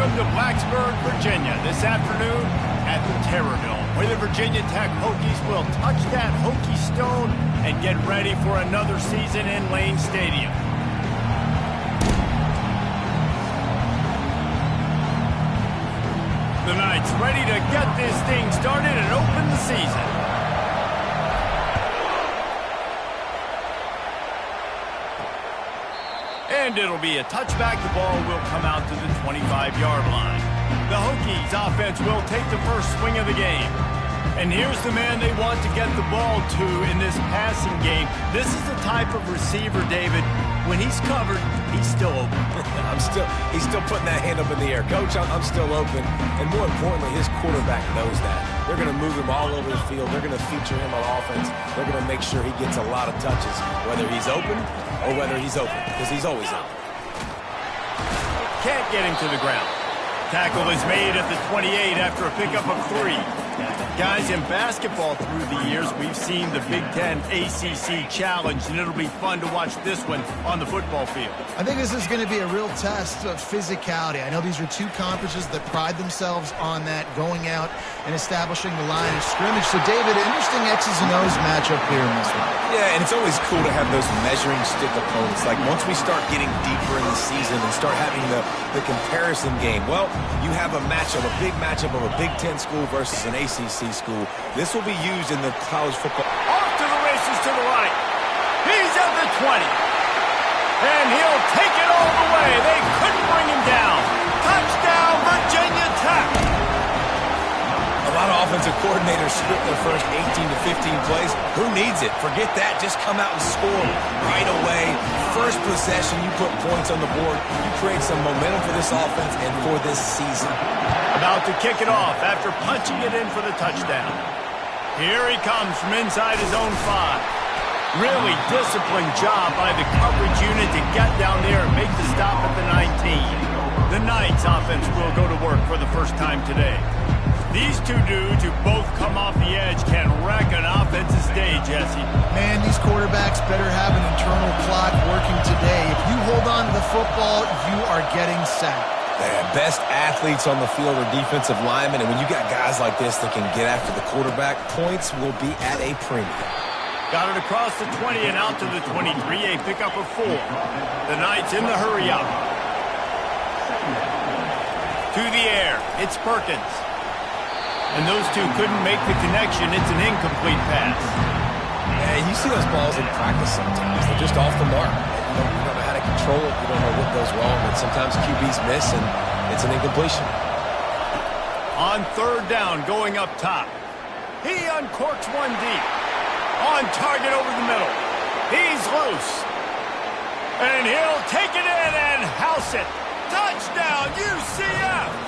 Welcome to Blacksburg, Virginia, this afternoon at the Terrordome, where the Virginia Tech Hokies will touch that Hokie stone and get ready for another season in Lane Stadium. The Knights ready to get this thing started and open the season. And it'll be a touchback. The ball will come out to the 25-yard line. The Hokies offense will take the first swing of the game. And here's the man they want to get the ball to in this passing game. This is the type of receiver, David, when he's covered, he's still open. He's still putting that hand up in the air. Coach, I'm still open. And more importantly, his quarterback knows that. They're going to move him all over the field. They're going to feature him on offense. They're going to make sure he gets a lot of touches, whether he's open or whether he's open, because he's always open. Can't get him to the ground. Tackle is made at the 28 after a pickup of 3. Guys, in basketball through the years, we've seen the Big Ten ACC Challenge, and it'll be fun to watch this one on the football field. I think this is going to be a real test of physicality. I know these are two conferences that pride themselves on that, going out and establishing the line of scrimmage. So, David, interesting X's and O's matchup here in this one. Yeah, and it's always cool to have those measuring stick opponents. Like, once we start getting deeper in the season and start having the comparison game, well, you have a matchup, a big matchup of a Big Ten school versus an ACC school. This will be used in the college football. Off to the races to the right. He's at the 20. And he'll take it all the way. They couldn't bring him down. Touchdown, Virginia Tech. A lot of offensive coordinators script their first 18 to 15 plays. Who needs it? Forget that. Just come out and score right away. First possession, you put points on the board. You create some momentum for this offense and for this season. About to kick it off after punching it in for the touchdown. Here he comes from inside his own 5. Really disciplined job by the coverage unit to get down there and make the stop at the 19. The Knights offense will go to work for the first time today. These two dudes who both come off the edge can wreck an offensive day, Jesse. Man, these quarterbacks better have an internal clock working today. If you hold on to the football, you are getting sacked. Best athletes on the field are defensive linemen, and when you got guys like this that can get after the quarterback, points will be at a premium. Got it across the 20 and out to the 23, a pickup of 4. The Knights in the hurry up. To the air, it's Perkins. And those two couldn't make the connection. It's an incomplete pass. And you see those balls in practice sometimes. They're just off the mark. You don't know how to control it. You don't know what goes wrong. And sometimes QBs miss, and it's an incompletion. On third down, going up top. He uncorks one deep. On target over the middle. He's loose. And he'll take it in and house it. Touchdown, UCF!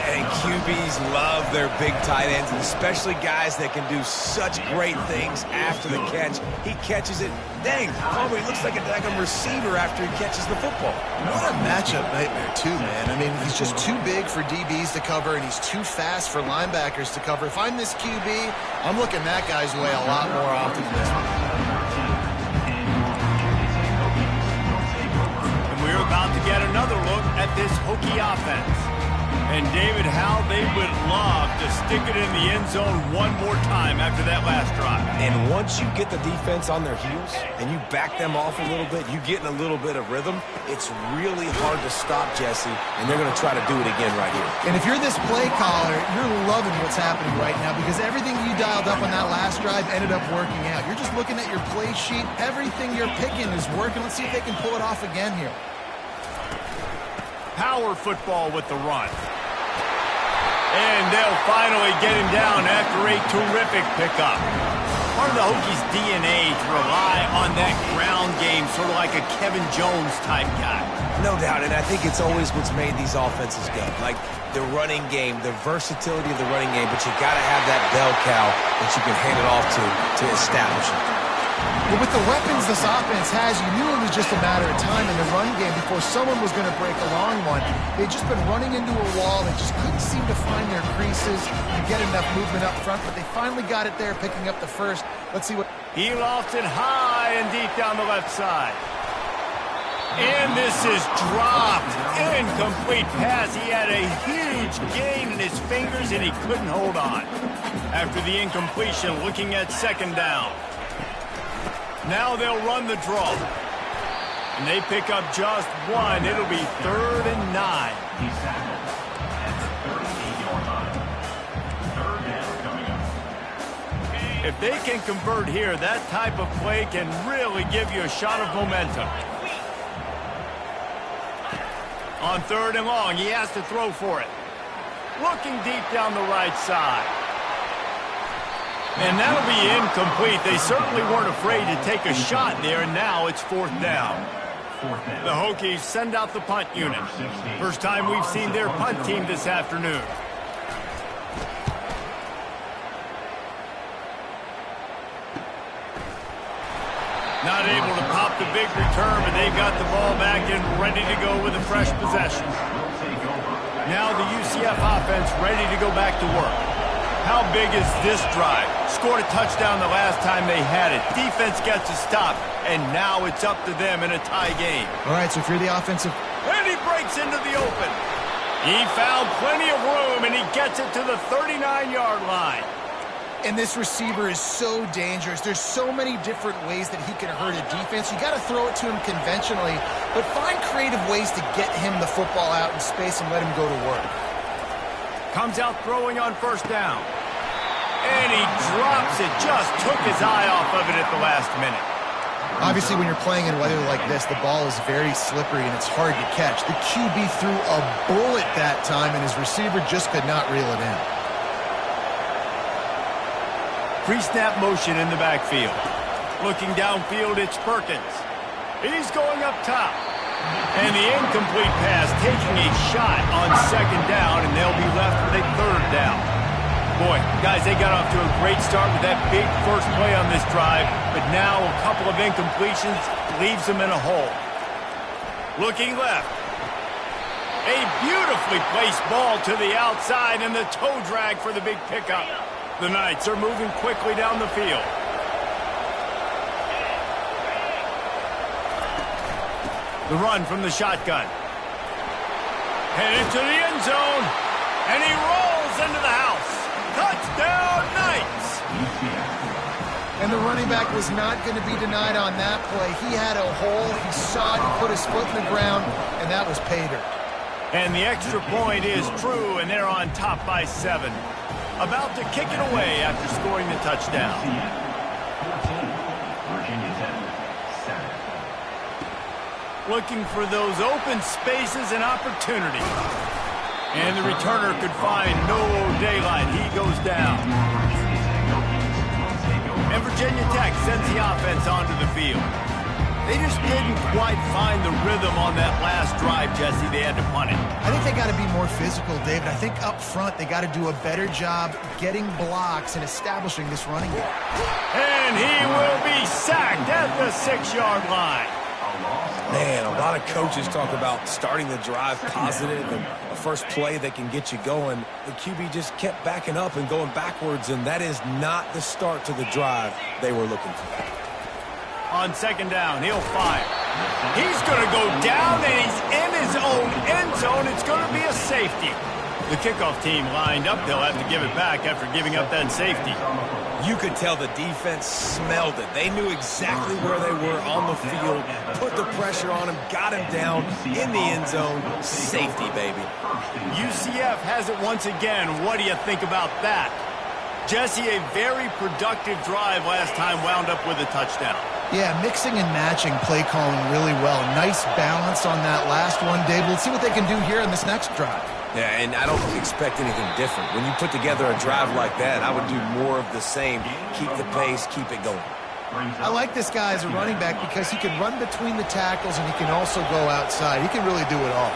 And QBs love their big tight ends, and especially guys that can do such great things after the catch. He catches it. Dang, Palmer, he looks like a receiver after he catches the football. What a matchup nightmare, too, man. I mean, he's just too big for DBs to cover, and he's too fast for linebackers to cover. If I'm this QB, I'm looking that guy's way a lot more often than this one. And we're about to get another look at this Hokie offense. And David, how they would love to stick it in the end zone one more time after that last drive. And once you get the defense on their heels and you back them off a little bit, you get in a little bit of rhythm, it's really hard to stop, Jesse, and they're going to try to do it again right here. And if you're this play caller, you're loving what's happening right now because everything you dialed up on that last drive ended up working out. You're just looking at your play sheet. Everything you're picking is working. Let's see if they can pull it off again here. Power football with the run. And they'll finally get him down after a terrific pickup. Part of the Hokies' DNA to rely on that ground game, sort of like a Kevin Jones type guy. No doubt, and I think it's always what's made these offenses go. Like the running game, the versatility of the running game, but you got to have that bell cow that you can hand it off to establish it. But with the weapons this offense has, you knew it was just a matter of time in the run game before someone was going to break a long one. They'd just been running into a wall. They just couldn't seem to find their creases and get enough movement up front, but they finally got it there, picking up the first. Let's see what... He lofted high and deep down the left side. And this is dropped. Incomplete pass. He had a huge gain in his fingers, and he couldn't hold on. After the incompletion, looking at second down. Now they'll run the draw. And they pick up just one. It'll be 3rd and 9. If they can convert here, that type of play can really give you a shot of momentum. On 3rd and long, he has to throw for it. Looking deep down the right side. And that'll be incomplete. They certainly weren't afraid to take a shot there, and now it's 4th down. The Hokies send out the punt unit. First time we've seen their punt team this afternoon. Not able to pop the big return, but they've got the ball back and ready to go with a fresh possession. Now the UCF offense ready to go back to work. How big is this drive? Scored a touchdown the last time they had it. Defense gets a stop, and now it's up to them in a tie game. All right, so if you're the offensive... And he breaks into the open. He found plenty of room, and he gets it to the 39-yard line. And this receiver is so dangerous. There's so many different ways that he can hurt a defense. You got to throw it to him conventionally, but find creative ways to get him the football out in space and let him go to work. Comes out throwing on 1st down. And he drops it. Just took his eye off of it at the last minute. Obviously, when you're playing in weather like this, the ball is very slippery and it's hard to catch. The QB threw a bullet that time, and his receiver just could not reel it in. Pre-snap motion in the backfield. Looking downfield, it's Perkins. He's going up top. And the incomplete pass taking a shot on 2nd down, and they'll be left with a 3rd down. Boy, guys, they got off to a great start with that big first play on this drive, but now a couple of incompletions leaves them in a hole. Looking left. A beautifully placed ball to the outside, and the toe drag for the big pickup. The Knights are moving quickly down the field. The run from the shotgun. Headed to the end zone. And he rolls into the house. Touchdown, Knights! And the running back was not going to be denied on that play. He had a hole. He saw it. He put his foot in the ground, and that was pay dirt. And the extra point is true, and they're on top by 7. About to kick it away after scoring the touchdown. Looking for those open spaces and opportunities. And the returner could find no daylight. He goes down. And Virginia Tech sends the offense onto the field. They just didn't quite find the rhythm on that last drive, Jesse. They had to punt it. I think they got to be more physical, David. I think up front they got to do a better job getting blocks and establishing this running game. And he will be sacked at the 6-yard line. Man, a lot of coaches talk about starting the drive positive and a first play that can get you going. The QB just kept backing up and going backwards, and that is not the start to the drive they were looking for. On 2nd down, he'll fire. He's going to go down, and he's in his own end zone. It's going to be a safety. The kickoff team lined up. They'll have to give it back after giving up that safety. You could tell the defense smelled it. They knew exactly where they were on the field, put the pressure on him, got him down in the end zone. Safety, baby. UCF has it once again. What do you think about that? Jesse, a very productive drive last time wound up with a touchdown. Yeah, mixing and matching play calling really well. Nice balance on that last one, Dave. Let's see what they can do here in this next drive. Yeah, and I don't expect anything different. When you put together a drive like that, I would do more of the same. Keep the pace, keep it going. I like this guy as a running back because he can run between the tackles and he can also go outside. He can really do it all.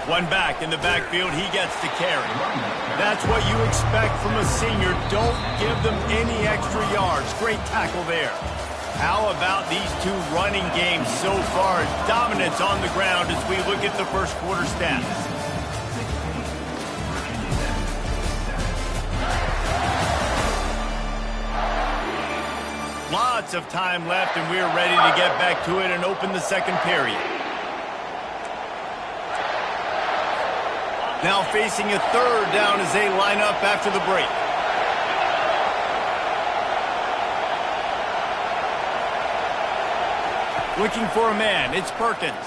One back in the backfield, he gets to carry. That's what you expect from a senior. Don't give them any extra yards. Great tackle there. How about these two running games so far? Dominance on the ground as we look at the first quarter stats. minutes of time left, and we're ready to get back to it and open the second period. Now facing a third down as they line up after the break. Looking for a man, it's Perkins.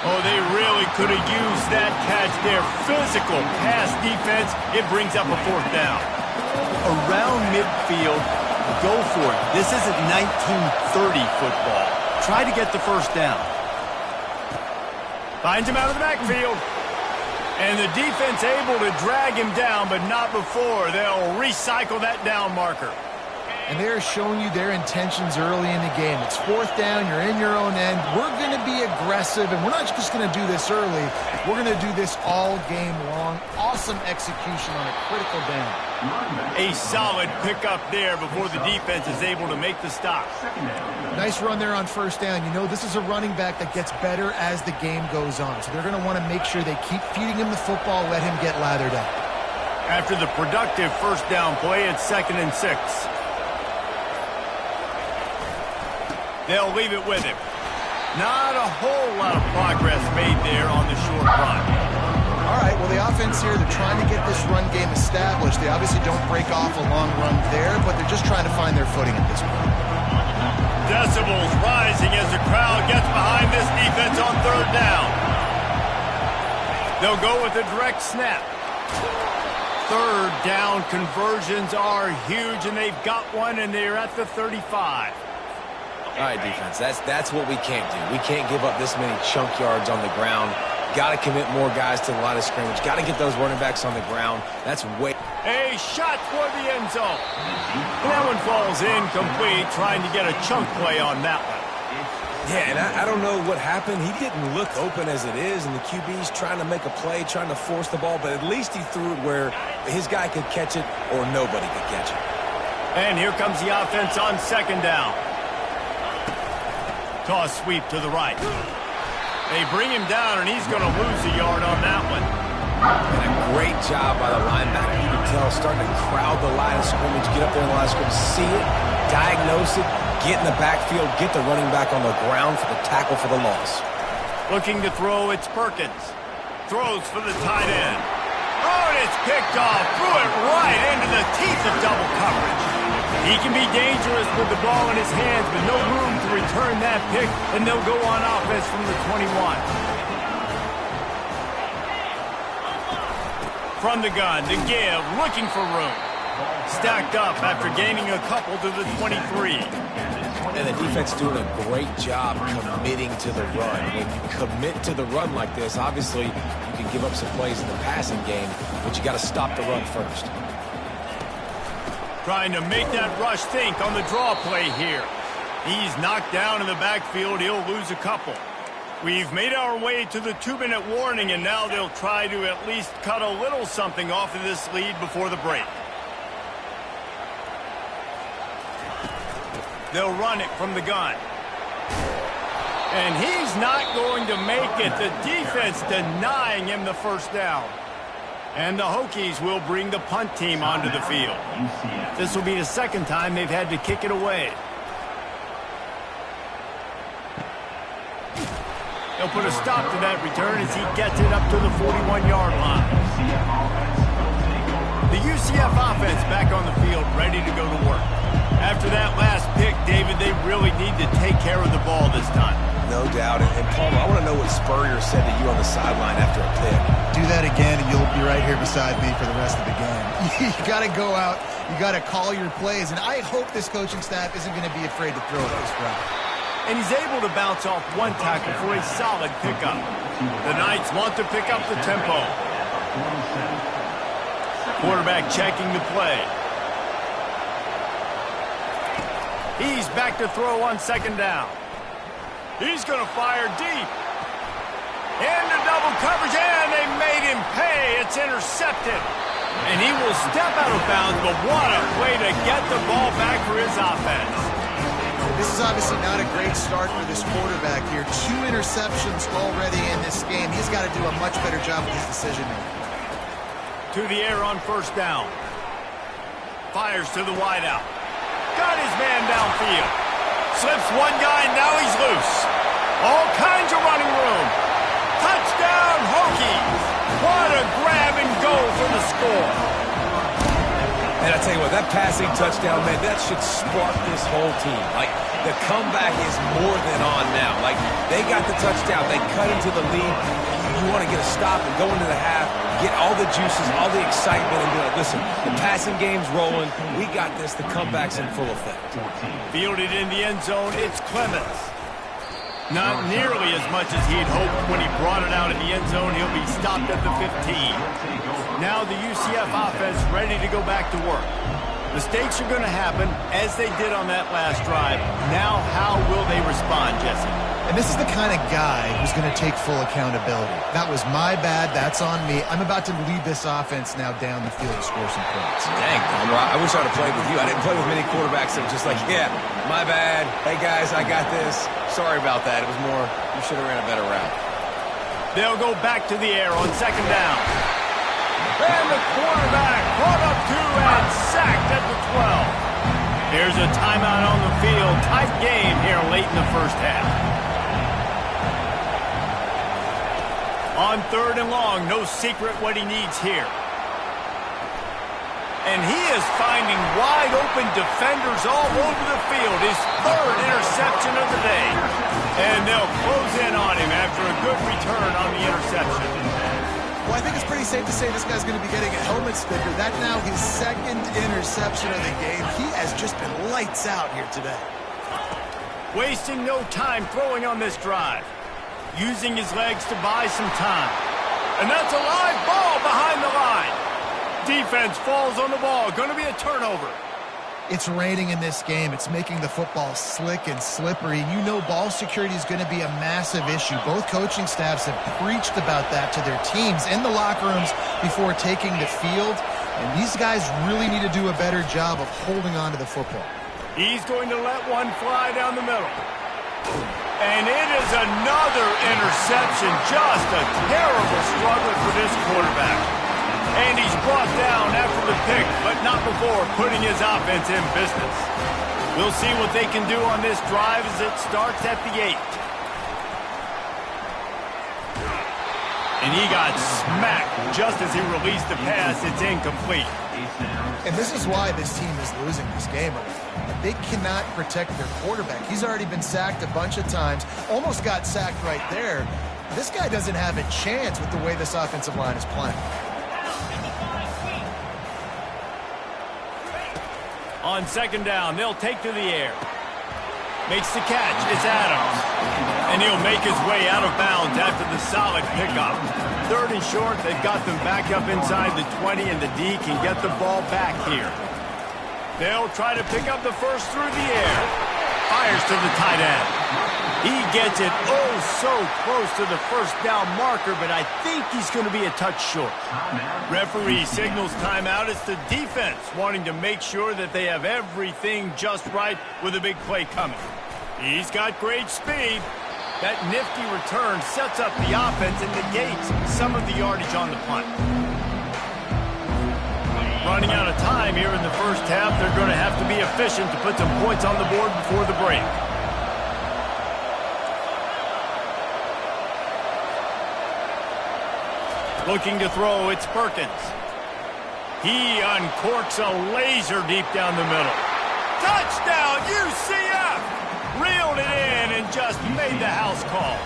Oh, they really could have used that catch there. Physical pass defense, it brings up a fourth down. Around midfield, go for it. This isn't 1930 football. Try to get the first down. Finds him out of the backfield. And the defense able to drag him down, but not before. They'll recycle that down marker. And they're showing you their intentions early in the game. It's fourth down, you're in your own end. We're going to be aggressive, and we're not just going to do this early. We're going to do this all game long. Awesome execution on a critical down. A solid pickup there before the defense is able to make the stop. Nice run there on first down. You know, this is a running back that gets better as the game goes on. So they're going to want to make sure they keep feeding him the football, let him get lathered up. After the productive first down play, it's 2nd and 6. They'll leave it with him. Not a whole lot of progress made there on the short run. All right, well, the offense here, they're trying to get this run game established. They obviously don't break off a long run there, but they're just trying to find their footing at this point. Decibels rising as the crowd gets behind this defense on third down. They'll go with a direct snap. Third down conversions are huge, and they've got one, and they're at the 35. All right, defense, that's what we can't do. We can't give up this many chunk yards on the ground. Got to commit more guys to the line of scrimmage. Got to get those running backs on the ground. That's way... A shot for the end zone. And that one falls incomplete, trying to get a chunk play on that one. Yeah, and I don't know what happened. He didn't look open as it is, and the QB's trying to make a play, trying to force the ball, but at least he threw it where his guy could catch it or nobody could catch it. And here comes the offense on second down. Toss sweep to the right. They bring him down, and he's going to lose a yard on that one. And a great job by the linebacker. You can tell, starting to crowd the line of scrimmage, get up there in the line of scrimmage, see it, diagnose it, get in the backfield, get the running back on the ground for the tackle for the loss. Looking to throw, it's Perkins. Throws for the tight end. Oh, and it's picked off. Threw it right into the teeth of double coverage. He can be dangerous with the ball in his hands, but no room to return that pick, and they'll go on offense from the 21. From the gun, the give, looking for room. Stacked up after gaining a couple to the 23. And the defense doing a great job committing to the run. When you commit to the run like this, obviously you can give up some plays in the passing game, but you got to stop the run first. Trying to make that rush think on the draw play here. He's knocked down in the backfield. He'll lose a couple. We've made our way to the 2-minute warning, and now they'll try to at least cut a little something off of this lead before the break. They'll run it from the gun. And he's not going to make it. The defense denying him the first down. And the Hokies will bring the punt team onto the field. This will be the second time they've had to kick it away. They'll put a stop to that return as he gets it up to the 41-yard line. The UCF offense back on the field, ready to go to work. After that last pick, David, they really need to take care of the ball this time. No doubt. And Palmer, I want to know what Spurrier said to you on the sideline after a pick. Do that again, and you'll be right here beside me for the rest of the game. You got to go out. You got to call your plays. And I hope this coaching staff isn't going to be afraid to throw it this route. And he's able to bounce off one tackle for a solid pickup. The Knights want to pick up the tempo. Quarterback checking the play. He's back to throw on second down. He's going to fire deep. Into double coverage, and they made him pay. It's intercepted. And he will step out of bounds, but what a way to get the ball back for his offense. This is obviously not a great start for this quarterback here. 2 interceptions already in this game. He's got to do a much better job with his decision-making. To the air on first down. Fires to the wideout. Got his man downfield. Slips one guy, and now he's loose. All kinds of running room. Touchdown, Hokies. What a grab and go for the score. And I tell you what, that passing touchdown, man, that should spark this whole team. Like, the comeback is more than on now. Like, they got the touchdown. They cut into the lead. You want to get a stop and go into the half, get all the juices, all the excitement, and be like, listen, the passing game's rolling. We got this. The comeback's in full effect. Fielded in the end zone, it's Clemens. Not nearly as much as he'd hoped when he brought it out in the end zone. He'll be stopped at the 15. Now the UCF offense ready to go back to work. Mistakes are going to happen, as they did on that last drive. Now how will they respond, Jesse? And this is the kind of guy who's going to take full accountability. That was my bad. That's on me. I'm about to lead this offense now down the field to score some points. Dang, I wish I would have played with you. I didn't play with many quarterbacks that were just like, yeah, my bad. Hey, guys, I got this. Sorry about that. It was more, you should have ran a better route. They'll go back to the air on second down. And the quarterback brought up 2 and sacked at the 12. Here's a timeout on the field. Tight game here late in the first half. On third and long, no secret what he needs here. And he is finding wide open defenders all over the field. His third interception of the day. And they'll close in on him after a good return on the interception. Well, I think it's pretty safe to say this guy's going to be getting a helmet sticker. That's now his second interception of the game. He has just been lights out here today. Wasting no time throwing on this drive. Using his legs to buy some time. And that's a live ball behind the line. Defense falls on the ball. Going to be a turnover. It's raining in this game. It's making the football slick and slippery. You know ball security is going to be a massive issue. Both coaching staffs have preached about that to their teams in the locker rooms before taking the field. And these guys really need to do a better job of holding on to the football. He's going to let one fly down the middle. And it is another interception. Just a terrible struggle for this quarterback. And he's brought down after the pick, but not before putting his offense in business. We'll see what they can do on this drive as it starts at the 8. And he got smacked just as he released the pass. It's incomplete. And this is why this team is losing this game. They cannot protect their quarterback. He's already been sacked a bunch of times. Almost got sacked right there. This guy doesn't have a chance with the way this offensive line is playing. On second down, they'll take to the air. Makes the catch. It's Adams. And he'll make his way out of bounds after the solid pickup. Third and short, they've got them back up inside the 20, and the D can get the ball back here. They'll try to pick up the first through the air. Fires to the tight end. He gets it so close to the first down marker, but I think he's going to be a touch short. Referee signals timeout. It's the defense wanting to make sure that they have everything just right with a big play coming. He's got great speed. That nifty return sets up the offense and negates some of the yardage on the punt. Running out of time here in the first half. They're going to have to be efficient to put some points on the board before the break. Looking to throw, it's Perkins. He uncorks a laser deep down the middle. Touchdown, UCF! Reeled it in and just made the house call.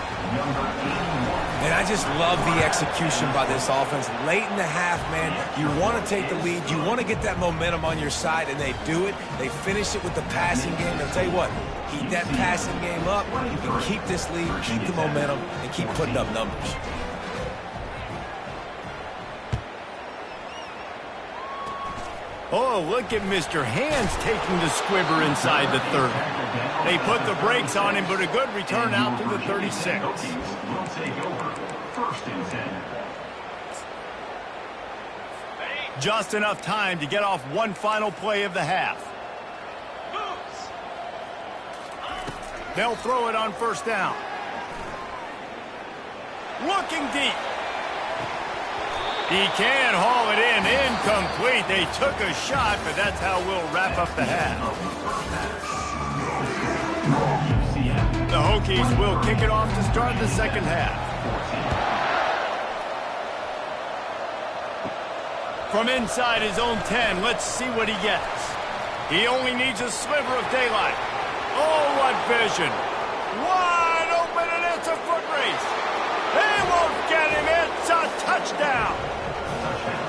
And I just love the execution by this offense. Late in the half, man, you want to take the lead. You want to get that momentum on your side, and they do it. They finish it with the passing game. I'll tell you what, keep that passing game up. You can keep this lead, keep the momentum, and keep putting up numbers. Oh, look at Mr. Hands taking the squibber inside the 30. They put the brakes on him, but a good return out to the 36. Just enough time to get off one final play of the half. They'll throw it on first down. Looking deep. He can haul it in. Incomplete. They took a shot, but that's how we'll wrap up the half. The Hokies will kick it off to start the second half. From inside his own 10, let's see what he gets. He only needs a sliver of daylight. Oh, what vision. Wide open, and it's a foot race. They won't get him. It's a touchdown.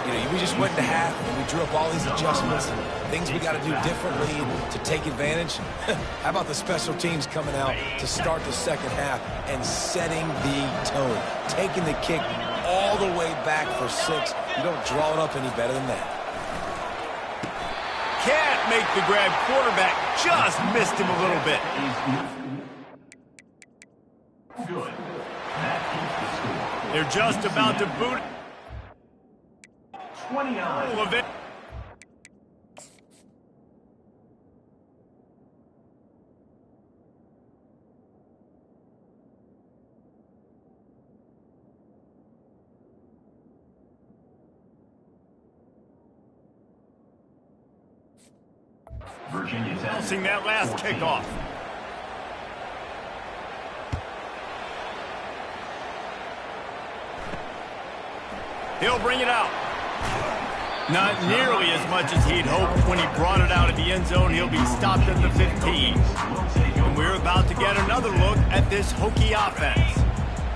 You know, we just went into half, and we drew up all these adjustments and things we got to do differently to take advantage. How about the special teams coming out to start the second half and setting the tone, taking the kick all the way back for 6. You don't draw it up any better than that. Can't make the grab. Quarterback just missed him a little bit. Good. That keeps the score. They're just about to boot. 29. Virginia Tech. Bouncing that last kickoff. He'll bring it out. Not nearly as much as he'd hoped when he brought it out of the end zone. He'll be stopped at the 15. And we're about to get another look at this Hokie offense.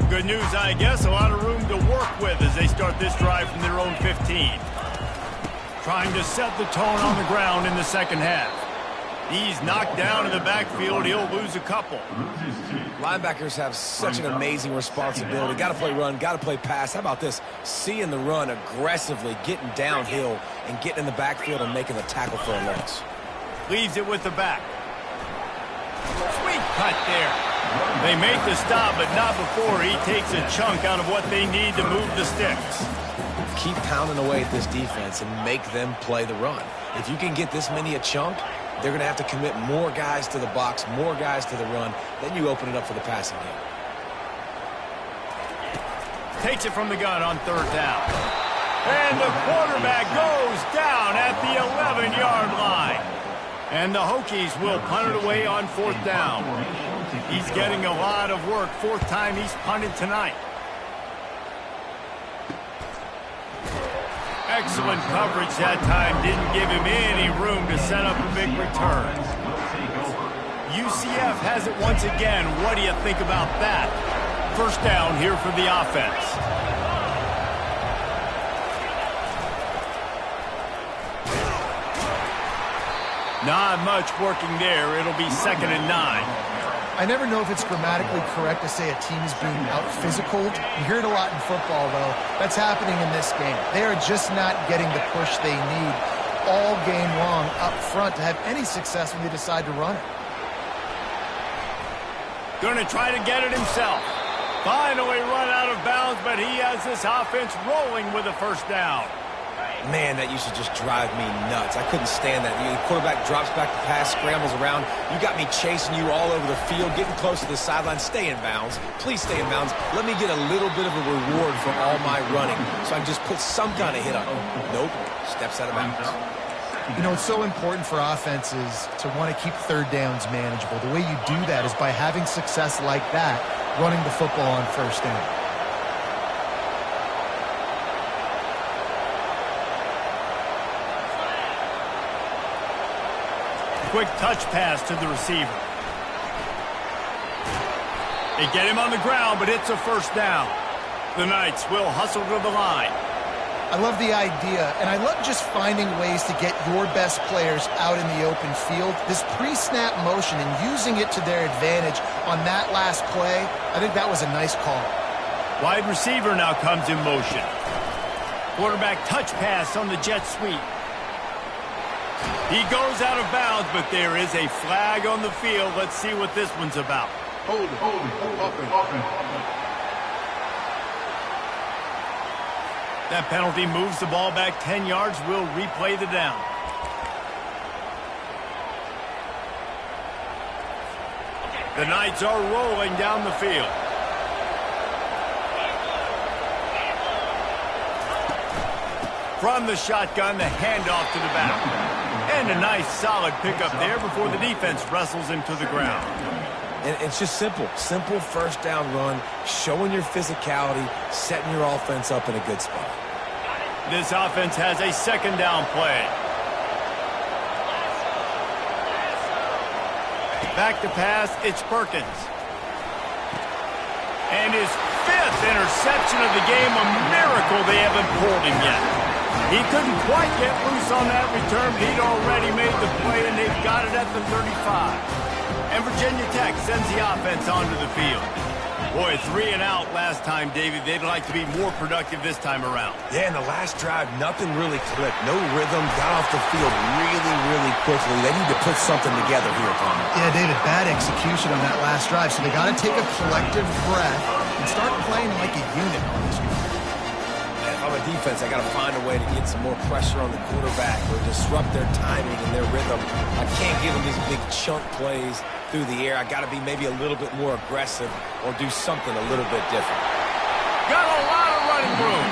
Good news, I guess, a lot of room to work with as they start this drive from their own 15. Trying to set the tone on the ground in the second half. He's knocked down in the backfield. He'll lose a couple. Linebackers have such an amazing responsibility. Got to play run, got to play pass. How about this? Seeing the run aggressively, getting downhill, and getting in the backfield and making the tackle for a loss. Leaves it with the back. Sweet cut there. They make the stop, but not before he takes a chunk out of what they need to move the sticks. Keep pounding away at this defense and make them play the run. If you can get this many a chunk, they're going to have to commit more guys to the box, more guys to the run. Then you open it up for the passing game. Takes it from the gun on third down. And the quarterback goes down at the 11-yard line. And the Hokies will punt it away on fourth down. He's getting a lot of work. Fourth time he's punted tonight. Excellent coverage that time. Didn't give him any room to set up a big return. UCF has it once again. What do you think about that? First down here for the offense. Not much working there. It'll be 2nd and 9. I never know if it's grammatically correct to say a team is being out-physicaled. You hear it a lot in football, though. That's happening in this game. They are just not getting the push they need all game long up front to have any success when they decide to run it. Going to try to get it himself. Finally run out of bounds, but he has this offense rolling with a first down. Man, that used to just drive me nuts. I couldn't stand that. The quarterback drops back to pass, scrambles around. You got me chasing you all over the field, getting close to the sideline. Stay in bounds. Please stay in bounds. Let me get a little bit of a reward for all my running so I can just put some kind of hit on him. Nope. Steps out of bounds. You know, it's so important for offenses to want to keep third downs manageable. The way you do that is by having success like that, running the football on first down. Quick touch pass to the receiver. They get him on the ground, but it's a first down. The Knights will hustle to the line. I love the idea, and I love just finding ways to get your best players out in the open field. This pre-snap motion and using it to their advantage on that last play, I think that was a nice call. Wide receiver now comes in motion. Quarterback touch pass on the jet sweep. He goes out of bounds, but there is a flag on the field. Let's see what this one's about. Hold it. That penalty moves the ball back 10 yards. We'll replay the down. The Knights are rolling down the field. From the shotgun, the handoff to the back. And a nice, solid pickup there before the defense wrestles him to the ground. And it's just simple. Simple first down run, showing your physicality, setting your offense up in a good spot. This offense has a second down play. Back to pass, it's Perkins. And his 5th interception of the game, a miracle they haven't pulled him yet. He couldn't quite get loose on that return, but he'd already made the play, and they've got it at the 35. And Virginia Tech sends the offense onto the field. Boy, 3 and out last time, David. They'd like to be more productive this time around. Yeah, in the last drive, nothing really clicked. No rhythm, got off the field really, really quickly. They need to put something together here, Tom. Yeah, David, bad execution on that last drive, so they got to take a collective breath and start playing like a unit on this one. If I'm a defense, I got to find a way to get some more pressure on the quarterback or disrupt their timing and their rhythm. I can't give them these big chunk plays through the air. I got to be maybe a little bit more aggressive or do something a little bit different. Got a lot of running room.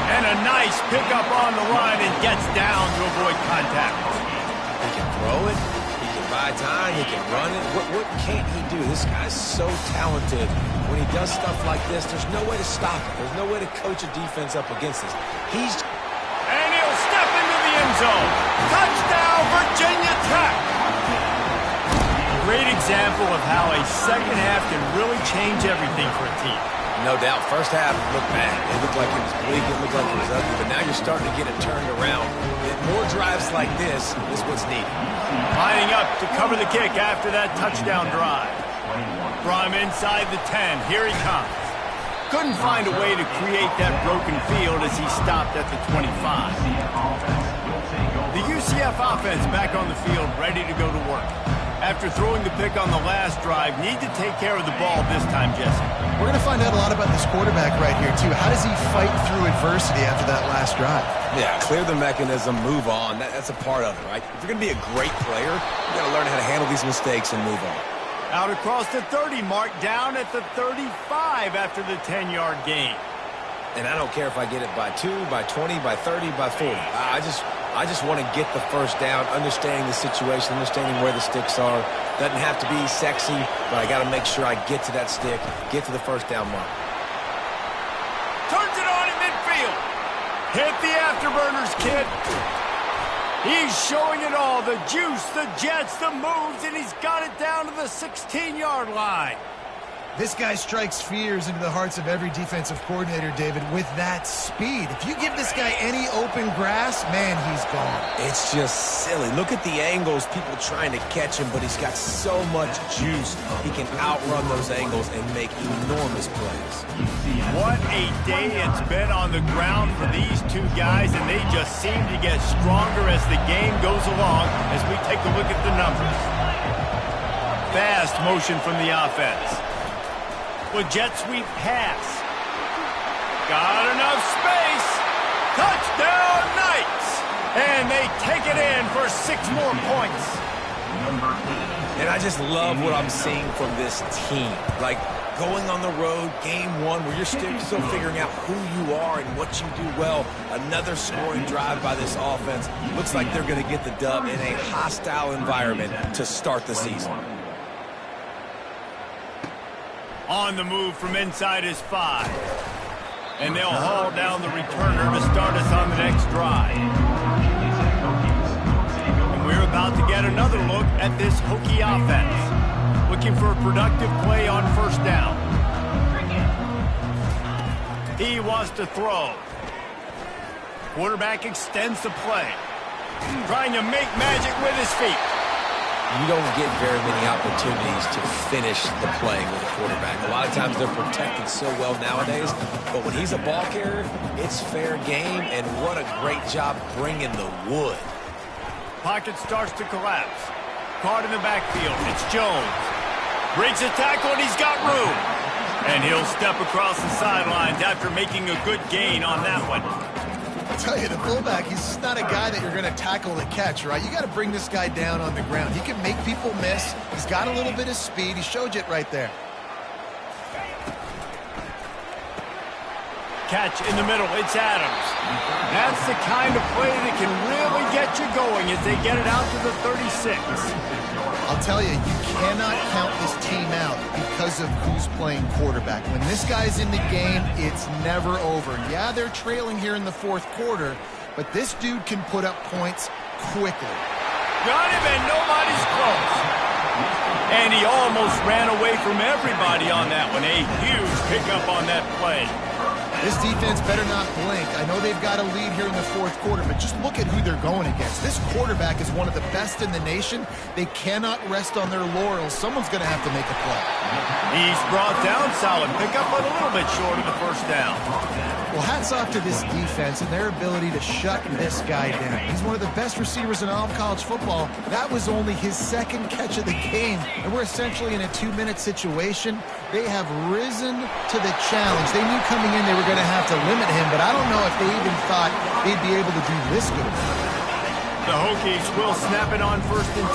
And a nice pickup on the line and gets down to avoid contact. He can throw it. He can buy time. He can run it. What can't he do? This guy's so talented. When he does stuff like this, there's no way to stop it. There's no way to coach a defense up against this. And he'll step into the end zone. Touchdown, Virginia Tech. Great example of how a second half can really change everything for a team. No doubt. First half looked bad. It looked like it was bleak. It looked like it was ugly. But now you're starting to get it turned around. More drives like this is what's needed. Lining up to cover the kick after that touchdown drive. From inside the 10, here he comes. Couldn't find a way to create that broken field as he stopped at the 25. The UCF offense back on the field, ready to go to work. After throwing the pick on the last drive, need to take care of the ball this time, Jesse. We're going to find out a lot about this quarterback right here, too. How does he fight through adversity after that last drive? Yeah, clear the mechanism, move on. That's a part of it, right? If you're going to be a great player, you got to learn how to handle these mistakes and move on. Out across the 30 mark, down at the 35 after the 10-yard gain. And I don't care if I get it by 2, by 20, by 30, by 40. I just want to get the first down, understanding the situation, understanding where the sticks are. Doesn't have to be sexy, but I got to make sure I get to that stick, get to the first down mark. Turns it on in midfield. Hit the afterburners, kid. He's showing it all, the juice, the jets, the moves, and he's got it down to the 16-yard line. This guy strikes fears into the hearts of every defensive coordinator, David, with that speed. If you give this guy any open grass, man, he's gone. It's just silly. Look at the angles, people trying to catch him, but he's got so much juice. He can outrun those angles and make enormous plays. What a day it's been on the ground for these two guys, and they just seem to get stronger as the game goes along as we take a look at the numbers. Fast motion from the offense. With jet sweep pass. Got enough space. Touchdown Knights. And they take it in for 6 more points. And I just love what I'm seeing from this team. Like going on the road, game 1, where you're still figuring out who you are and what you do well. Another scoring drive by this offense. Looks like they're going to get the dub in a hostile environment to start the season. On the move from inside his 5. And they'll haul down the returner to start us on the next drive. And we're about to get another look at this Hokie offense. Looking for a productive play on first down. He wants to throw. Quarterback extends the play. Trying to make magic with his feet. You don't get very many opportunities to finish the play with a quarterback. A lot of times they're protected so well nowadays, but when he's a ball carrier, it's fair game, and what a great job bringing the wood. Pocket starts to collapse. Caught in the backfield. It's Jones. Breaks a tackle, and he's got room. And he'll step across the sidelines after making a good gain on that one. I'll tell you, the fullback, he's just not a guy that you're going to tackle the catch, right? You got to bring this guy down on the ground. He can make people miss. He's got a little bit of speed. He showed you it right there. catch in the middle. It's Adams. That's the kind of play that can really get you going as they get it out to the 36. I'll tell you, you cannot count this team out because of who's playing quarterback. When this guy's in the game, it's never over. Yeah, they're trailing here in the fourth quarter, but this dude can put up points quickly. Got him, and nobody's close. And he almost ran away from everybody on that one. A huge pickup on that play. This defense better not blink. I know they've got a lead here in the fourth quarter, but just look at who they're going against. This quarterback is one of the best in the nation. They cannot rest on their laurels. Someone's going to have to make a play. He's brought down. Solid pickup, but a little bit short of the first down. Well, hats off to this defense and their ability to shut this guy down. He's one of the best receivers in all of college football. That was only his second catch of the game, and we're essentially in a 2-minute situation. They have risen to the challenge. They knew coming in they were going to have to limit him, but I don't know if they even thought they'd be able to do this good. The Hokies will snap it on 1st and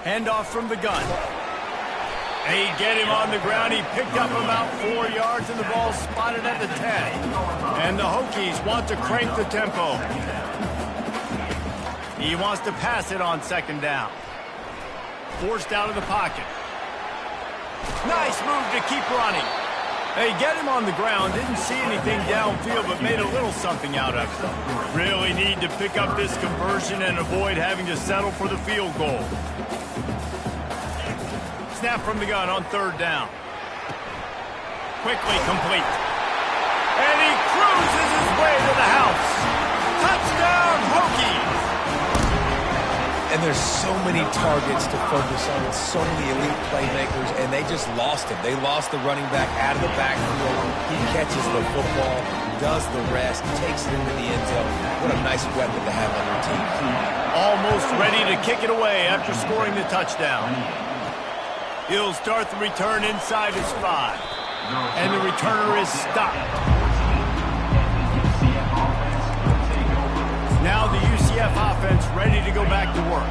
10. Handoff from the gun. They get him on the ground. He picked up about 4 yards, and the ball spotted at the 10. And the Hokies want to crank the tempo. He wants to pass it on 2nd down. Forced out of the pocket. Nice move to keep running. They get him on the ground. Didn't see anything downfield, but made a little something out of it. Really need to pick up this conversion and avoid having to settle for the field goal. Snap from the gun on 3rd down. Quickly complete. And he cruises his way to the house. Touchdown, Hokies! And there's so many targets to focus on with so many elite playmakers, and they just lost him. They lost the running back out of the backfield. He catches the football, does the rest, takes it into the end zone. What a nice weapon to have on your team. Almost ready to kick it away after scoring the touchdown. He'll start the return inside his 5. And the returner is stopped. Now the UCF offense ready to go back to work.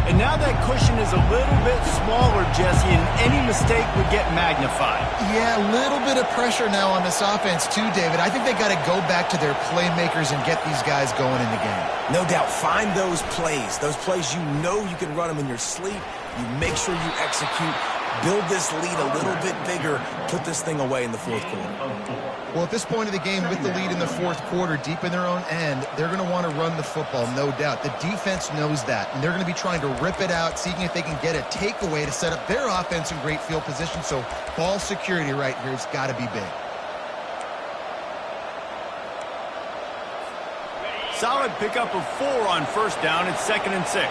And now that cushion is a little bit smaller, Jesse, and any mistake would get magnified. Yeah, a little bit of pressure now on this offense too, David. I think they got to go back to their playmakers and get these guys going in the game. No doubt. Find those plays you know you can run them in your sleep. You make sure you execute. Build this lead a little bit bigger. Put this thing away in the fourth quarter. Well, at this point of the game, with the lead in the fourth quarter, deep in their own end, they're going to want to run the football, no doubt. The defense knows that, and they're going to be trying to rip it out, seeing if they can get a takeaway to set up their offense in great field position. So ball security right here has got to be big. Solid pickup of 4 on 1st down. It's 2nd and 6.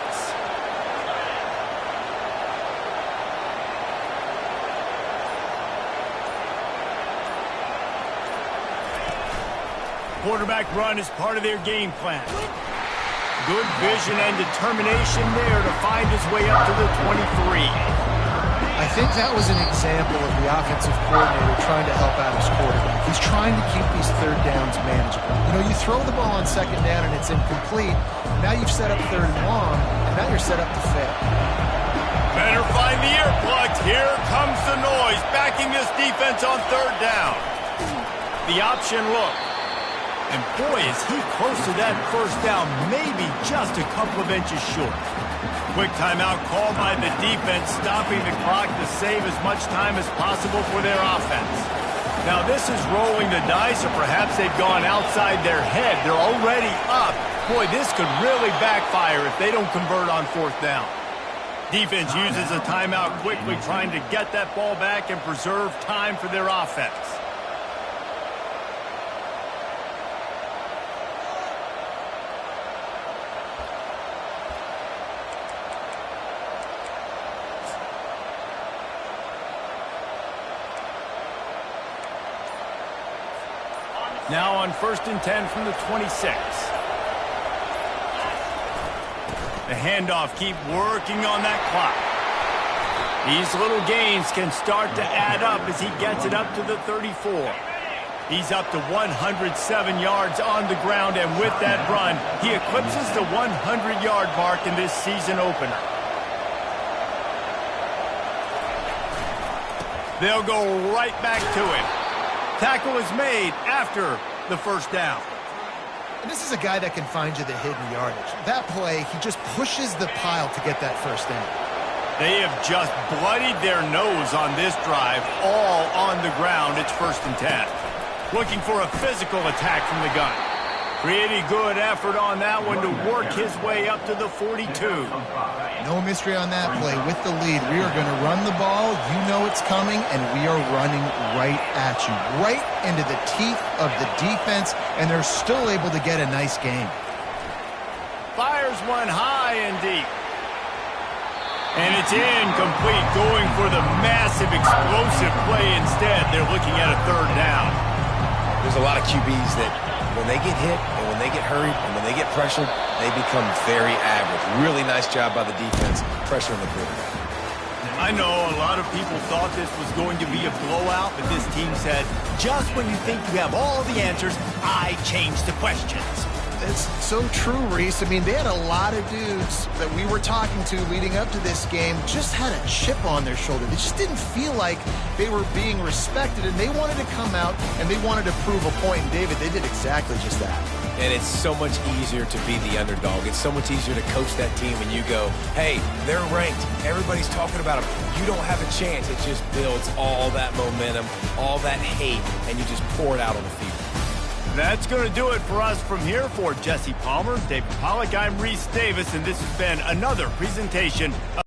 Quarterback run is part of their game plan. Good vision and determination there to find his way up to the 23. I think that was an example of the offensive coordinator trying to help out his quarterback. He's trying to keep these 3rd downs manageable. You know, you throw the ball on 2nd down and it's incomplete. Now you've set up 3rd and long, and now you're set up to fail. Better find the earplugs. Here comes the noise, backing this defense on 3rd down. The option look. And boy, is he close to that 1st down, maybe just a couple of inches short. Quick timeout called by the defense, stopping the clock to save as much time as possible for their offense. Now this is rolling the dice, or perhaps they've gone outside their head. They're already up. Boy, this could really backfire if they don't convert on 4th down. Defense uses a timeout quickly, trying to get that ball back and preserve time for their offense. Now on 1st and 10 from the 26. The handoff, keep working on that clock. These little gains can start to add up as he gets it up to the 34. He's up to 107 yards on the ground, and with that run, he eclipses the 100-yard mark in this season opener. They'll go right back to him. Tackle is made after the first down. And this is a guy that can find you the hidden yardage. That play, he just pushes the pile to get that first down. They have just bloodied their nose on this drive, all on the ground. It's 1st and 10. Looking for a physical attack from the gun. Pretty good effort on that one to work his way up to the 42. No mystery on that play. With the lead, we are going to run the ball. You know it's coming, and we are running right at you, right into the teeth of the defense, and they're still able to get a nice game. Fires one high and deep. And it's incomplete, going for the massive explosive play instead. They're looking at a 3rd down. There's a lot of QBs that when they get hit and when they get hurried and when they get pressured, they become very average. Really nice job by the defense pressuring the quarterback. I know a lot of people thought this was going to be a blowout, but this team said, just when you think you have all the answers, I change the questions. It's so true, Reese. I mean, they had a lot of dudes that we were talking to leading up to this game just had a chip on their shoulder. They just didn't feel like they were being respected, and they wanted to come out and they wanted to prove a point. And David, they did exactly just that. And it's so much easier to be the underdog. It's so much easier to coach that team when you go, hey, they're ranked. Everybody's talking about them. You don't have a chance. It just builds all that momentum, all that hate, and you just pour it out on the field. That's going to do it for us from here. For Jesse Palmer, David Pollack, I'm Reese Davis, and this has been another presentation of